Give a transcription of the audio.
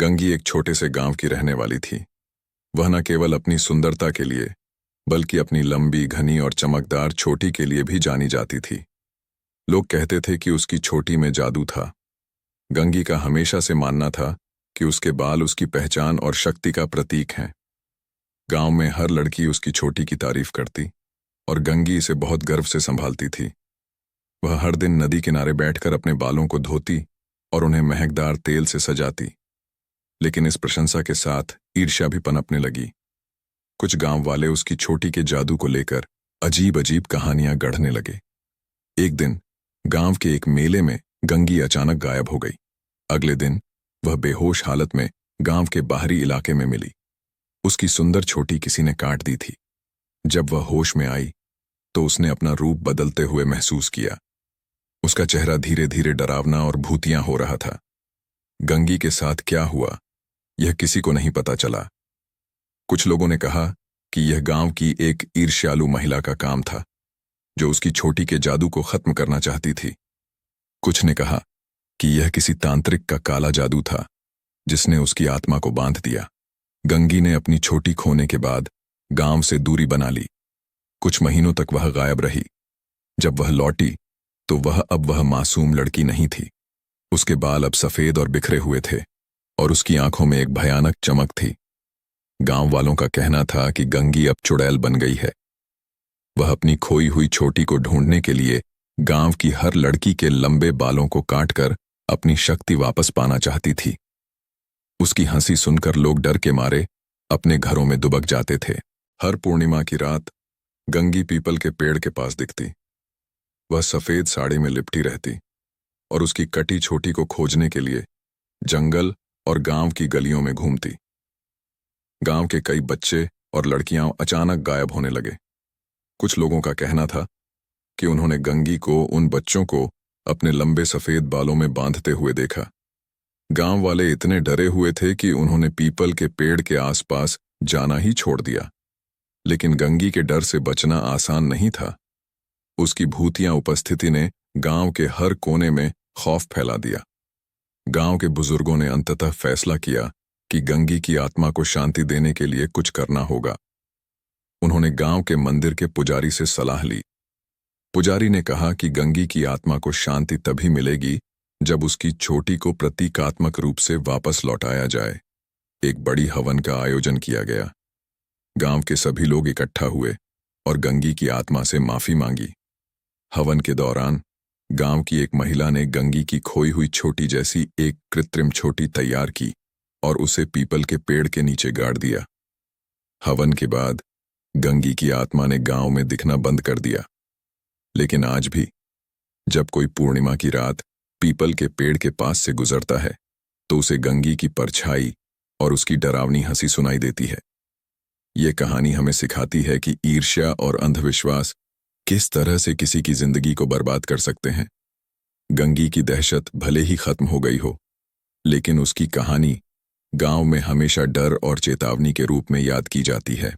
गंगी एक छोटे से गांव की रहने वाली थी। वह न केवल अपनी सुंदरता के लिए बल्कि अपनी लंबी, घनी और चमकदार चोटी के लिए भी जानी जाती थी। लोग कहते थे कि उसकी चोटी में जादू था। गंगी का हमेशा से मानना था कि उसके बाल उसकी पहचान और शक्ति का प्रतीक हैं। गांव में हर लड़की उसकी चोटी की तारीफ करती और गंगी इसे बहुत गर्व से संभालती थी। वह हर दिन नदी किनारे बैठकर अपने बालों को धोती और उन्हें महकदार तेल से सजाती। लेकिन इस प्रशंसा के साथ ईर्ष्या भी पनपने लगी। कुछ गांव वाले उसकी चोटी के जादू को लेकर अजीब अजीब कहानियां गढ़ने लगे। एक दिन गांव के एक मेले में गंगी अचानक गायब हो गई। अगले दिन वह बेहोश हालत में गांव के बाहरी इलाके में मिली। उसकी सुंदर चोटी किसी ने काट दी थी। जब वह होश में आई तो उसने अपना रूप बदलते हुए महसूस किया। उसका चेहरा धीरे धीरे डरावना और भूतिया हो रहा था। गंगी के साथ क्या हुआ यह किसी को नहीं पता चला। कुछ लोगों ने कहा कि यह गांव की एक ईर्ष्यालु महिला का काम था जो उसकी चोटी के जादू को खत्म करना चाहती थी। कुछ ने कहा कि यह किसी तांत्रिक का काला जादू था जिसने उसकी आत्मा को बांध दिया। गंगी ने अपनी चोटी खोने के बाद गांव से दूरी बना ली। कुछ महीनों तक वह गायब रही। जब वह लौटी तो वह मासूम लड़की नहीं थी। उसके बाल अब सफेद और बिखरे हुए थे और उसकी आंखों में एक भयानक चमक थी। गांव वालों का कहना था कि गंगी अब चुड़ैल बन गई है। वह अपनी खोई हुई चोटी को ढूंढने के लिए गांव की हर लड़की के लंबे बालों को काटकर अपनी शक्ति वापस पाना चाहती थी। उसकी हंसी सुनकर लोग डर के मारे अपने घरों में दुबक जाते थे। हर पूर्णिमा की रात गंगी पीपल के पेड़ के पास दिखती। वह सफेद साड़ी में लिपटी रहती और उसकी कटी चोटी को खोजने के लिए जंगल और गांव की गलियों में घूमती। गांव के कई बच्चे और लड़कियां अचानक गायब होने लगे। कुछ लोगों का कहना था कि उन्होंने गंगी को उन बच्चों को अपने लंबे सफेद बालों में बांधते हुए देखा। गांव वाले इतने डरे हुए थे कि उन्होंने पीपल के पेड़ के आसपास जाना ही छोड़ दिया। लेकिन गंगी के डर से बचना आसान नहीं था। उसकी भूतिया उपस्थिति ने गांव के हर कोने में खौफ फैला दिया। गांव के बुजुर्गों ने अंततः फैसला किया कि गंगी की आत्मा को शांति देने के लिए कुछ करना होगा। उन्होंने गांव के मंदिर के पुजारी से सलाह ली। पुजारी ने कहा कि गंगी की आत्मा को शांति तभी मिलेगी जब उसकी चोटी को प्रतीकात्मक रूप से वापस लौटाया जाए। एक बड़ी हवन का आयोजन किया गया। गांव के सभी लोग इकट्ठा हुए और गंगी की आत्मा से माफी मांगी। हवन के दौरान गांव की एक महिला ने गंगी की खोई हुई चोटी जैसी एक कृत्रिम चोटी तैयार की और उसे पीपल के पेड़ के नीचे गाड़ दिया। हवन के बाद गंगी की आत्मा ने गांव में दिखना बंद कर दिया। लेकिन आज भी जब कोई पूर्णिमा की रात पीपल के पेड़ के पास से गुजरता है तो उसे गंगी की परछाई और उसकी डरावनी हंसी सुनाई देती है। ये कहानी हमें सिखाती है कि ईर्ष्या और अंधविश्वास किस तरह से किसी की जिंदगी को बर्बाद कर सकते हैं। गंगी की दहशत भले ही खत्म हो गई हो, लेकिन उसकी कहानी गांव में हमेशा डर और चेतावनी के रूप में याद की जाती है।